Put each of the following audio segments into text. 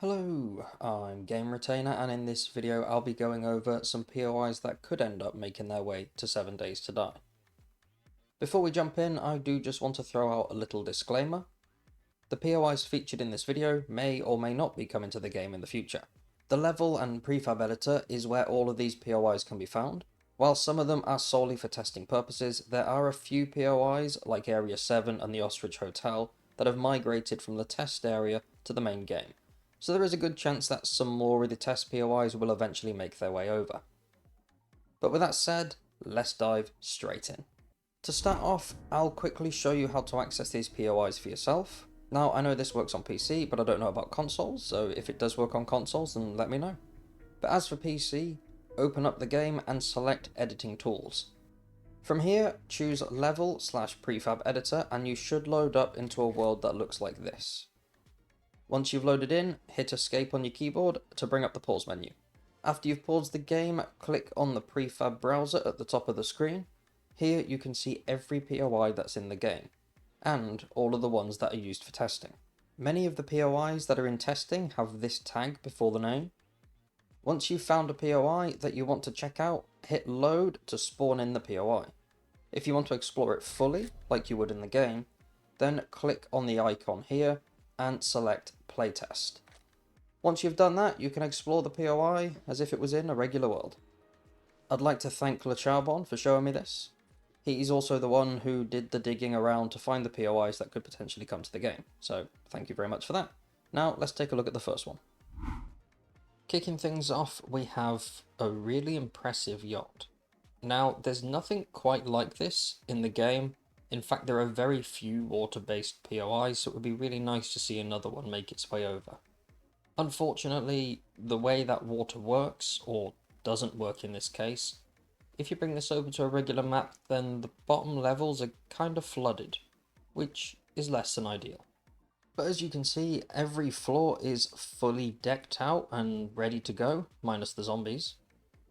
Hello, I'm Game Retainer, and in this video I'll be going over some POIs that could end up making their way to 7 Days to Die. Before we jump in, I do just want to throw out a little disclaimer. The POIs featured in this video may or may not be coming to the game in the future. The level and prefab editor is where all of these POIs can be found. While some of them are solely for testing purposes, there are a few POIs, like Area 7 and the Ostrich Hotel, that have migrated from the test area to the main game. So there is a good chance that some more of the test POIs will eventually make their way over. But with that said, let's dive straight in. To start off, I'll quickly show you how to access these POIs for yourself. Now, I know this works on PC, but I don't know about consoles, so if it does work on consoles, then let me know. But as for PC, open up the game and select Editing Tools. From here, choose Level/Prefab Editor, and you should load up into a world that looks like this. Once you've loaded in, hit Escape on your keyboard to bring up the pause menu. After you've paused the game, click on the prefab browser at the top of the screen. Here you can see every POI that's in the game, and all of the ones that are used for testing. Many of the POIs that are in testing have this tag before the name. Once you've found a POI that you want to check out, hit load to spawn in the POI. If you want to explore it fully, like you would in the game, then click on the icon here and select Playtest. Once you've done that, you can explore the POI as if it was in a regular world. I'd like to thank LeCharbon for showing me this. He's also the one who did the digging around to find the POIs that could potentially come to the game, so thank you very much for that. Now let's take a look at the first one. Kicking things off, we have a really impressive yacht. Now, there's nothing quite like this in the game. In fact, there are very few water-based POIs, so it would be really nice to see another one make its way over. Unfortunately, the way that water works, or doesn't work in this case, if you bring this over to a regular map, then the bottom levels are kind of flooded, which is less than ideal. But as you can see, every floor is fully decked out and ready to go, minus the zombies.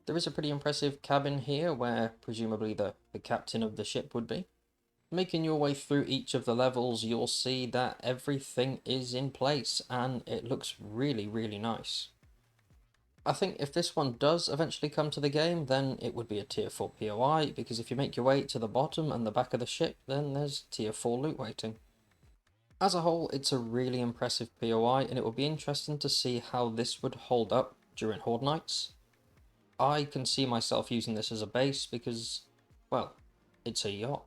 There is a pretty impressive cabin here where presumably the captain of the ship would be. Making your way through each of the levels, you'll see that everything is in place and it looks really, really nice. I think if this one does eventually come to the game, then it would be a tier 4 POI, because if you make your way to the bottom and the back of the ship, then there's tier 4 loot waiting. As a whole, it's a really impressive POI, and it will be interesting to see how this would hold up during Horde Nights. I can see myself using this as a base because, well, it's a yacht.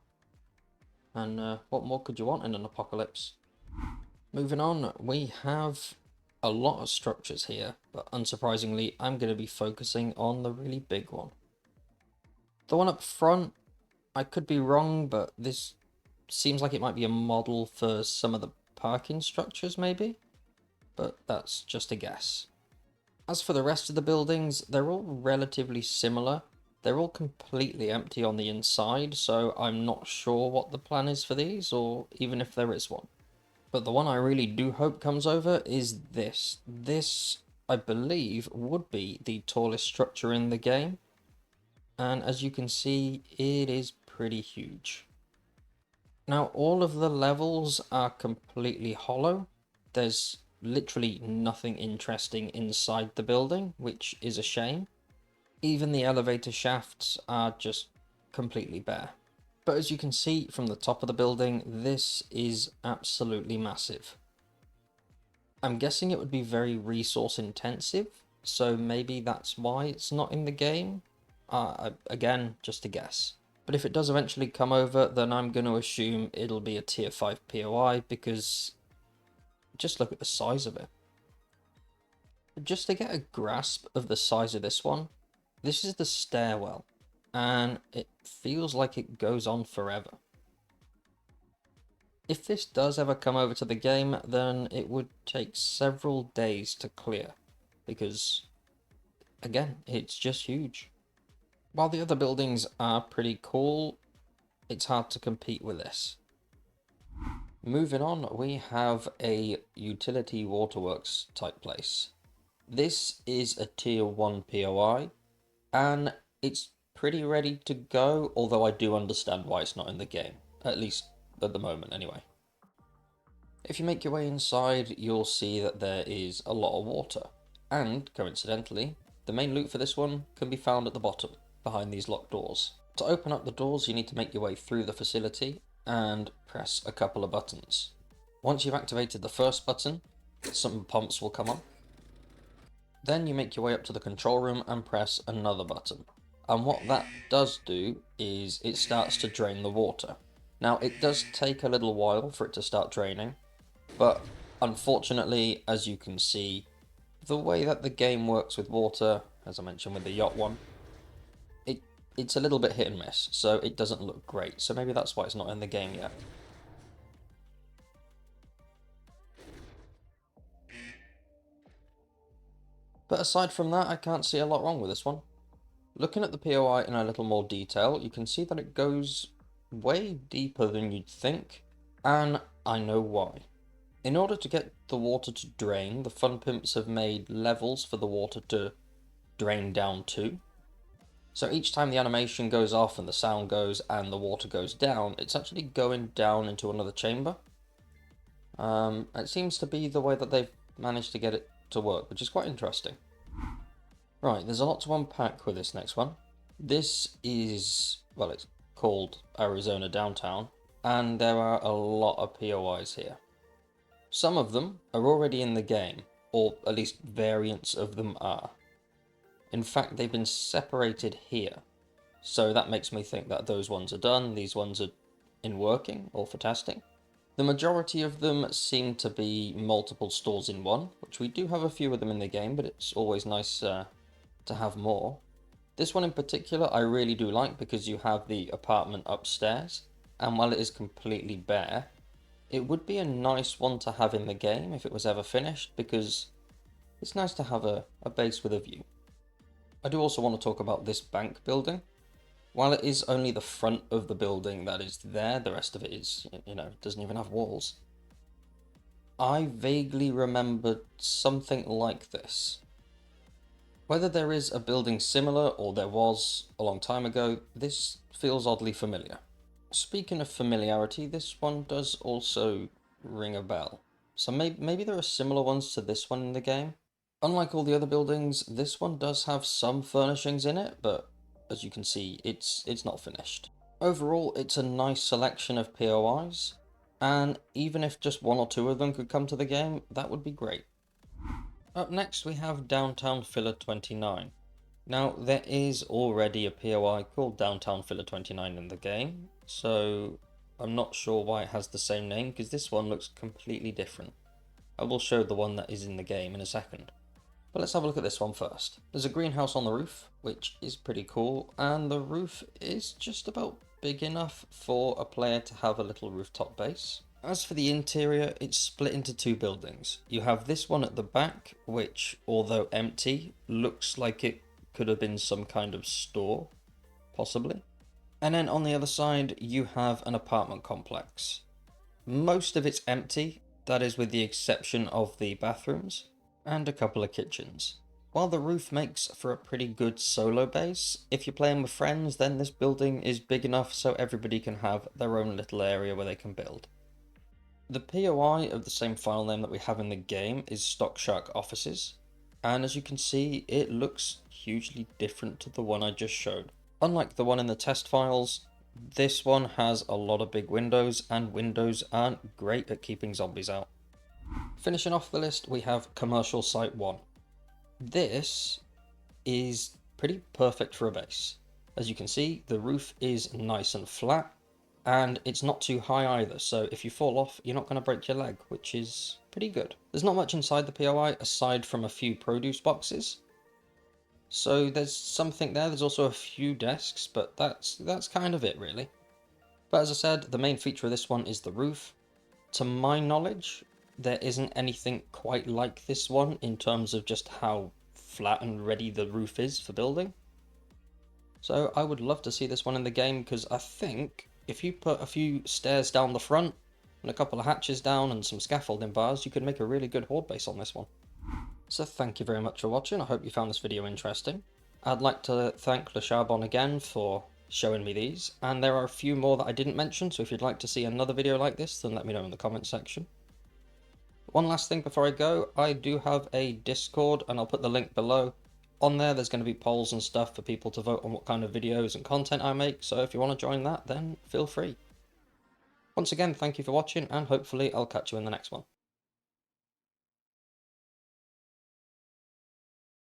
And what more could you want in an apocalypse? Moving on, we have a lot of structures here, but unsurprisingly, I'm going to be focusing on the really big one. The one up front, I could be wrong, but this seems like it might be a model for some of the parking structures, maybe? But that's just a guess. As for the rest of the buildings, they're all relatively similar. They're all completely empty on the inside, so I'm not sure what the plan is for these, or even if there is one. But the one I really do hope comes over is this. This, I believe, would be the tallest structure in the game. And as you can see, it is pretty huge. Now, all of the levels are completely hollow. There's literally nothing interesting inside the building, which is a shame. Even the elevator shafts are just completely bare. But as you can see from the top of the building, this is absolutely massive. I'm guessing it would be very resource intensive, so maybe that's why it's not in the game. Again, just a guess. But if it does eventually come over, then I'm going to assume it'll be a tier 5 POI, because just look at the size of it. Just to get a grasp of the size of this one, this is the stairwell, and it feels like it goes on forever. If this does ever come over to the game, then it would take several days to clear, because, again, it's just huge. While the other buildings are pretty cool, it's hard to compete with this. Moving on, we have a utility waterworks type place. This is a tier 1 POI, and it's pretty ready to go, although I do understand why it's not in the game, at least at the moment anyway. If you make your way inside, you'll see that there is a lot of water, and coincidentally, the main loot for this one can be found at the bottom, behind these locked doors. To open up the doors, you need to make your way through the facility and press a couple of buttons. Once you've activated the first button, some pumps will come on. Then you make your way up to the control room and press another button. And what that does do is it starts to drain the water. Now, it does take a little while for it to start draining, but unfortunately, as you can see, the way that the game works with water, as I mentioned with the Yacht one, it's a little bit hit and miss, so it doesn't look great. So maybe that's why it's not in the game yet. But aside from that, I can't see a lot wrong with this one. Looking at the POI in a little more detail, you can see that it goes way deeper than you'd think, and I know why. In order to get the water to drain, the Fun Pimps have made levels for the water to drain down to. So each time the animation goes off and the sound goes and the water goes down, it's actually going down into another chamber. It seems to be the way that they've managed to get it to work, which is quite interesting. Right, there's a lot to unpack with this next one. This is, well, it's called Arizona Downtown, and there are a lot of POIs here. Some of them are already in the game, or at least variants of them are. In fact, they've been separated here, so that makes me think that those ones are done, these ones are in working, or for testing. The majority of them seem to be multiple stores in one, which we do have a few of them in the game, but it's always nice to have more. This one in particular I really do like because you have the apartment upstairs, and while it is completely bare, it would be a nice one to have in the game if it was ever finished, because it's nice to have a base with a view. I do also want to talk about this bank building. While it is only the front of the building that is there, the rest of it is, it doesn't even have walls. I vaguely remember something like this. Whether there is a building similar or there was a long time ago, this feels oddly familiar. Speaking of familiarity, this one does also ring a bell. So maybe there are similar ones to this one in the game. Unlike all the other buildings, this one does have some furnishings in it, but as you can see, it's not finished. Overall, it's a nice selection of POIs, and even if just one or two of them could come to the game, that would be great. Up next, we have Downtown Filler 29. Now, there is already a POI called Downtown Filler 29 in the game, so I'm not sure why it has the same name, because this one looks completely different. I will show the one that is in the game in a second. But let's have a look at this one first. There's a greenhouse on the roof, which is pretty cool, and the roof is just about big enough for a player to have a little rooftop base. As for the interior, it's split into two buildings. You have this one at the back, which, although empty, looks like it could have been some kind of store, possibly. And then on the other side, you have an apartment complex. Most of it's empty, that is with the exception of the bathrooms, and a couple of kitchens. While the roof makes for a pretty good solo base, if you're playing with friends, then this building is big enough so everybody can have their own little area where they can build. The POI of the same file name that we have in the game is Stock Shark Offices, and as you can see, it looks hugely different to the one I just showed. Unlike the one in the test files, this one has a lot of big windows, and windows aren't great at keeping zombies out. Finishing off the list, we have Commercial Site 1. This is pretty perfect for a base. As you can see, the roof is nice and flat, and it's not too high either, so if you fall off, you're not going to break your leg, which is pretty good. There's not much inside the POI aside from a few produce boxes, so there's something there. There's also a few desks, but that's kind of it really. But as I said, the main feature of this one is the roof. To my knowledge, there isn't anything quite like this one in terms of just how flat and ready the roof is for building. So I would love to see this one in the game, because I think if you put a few stairs down the front and a couple of hatches down and some scaffolding bars, you could make a really good horde base on this one. So thank you very much for watching. I hope you found this video interesting. I'd like to thank Le Charbon again for showing me these, and there are a few more that I didn't mention, so if you'd like to see another video like this, then let me know in the comment section. One last thing before I go, I do have a Discord and I'll put the link below. On there's going to be polls and stuff for people to vote on what kind of videos and content I make, so if you want to join that, then feel free. Once again, thank you for watching, and hopefully I'll catch you in the next one.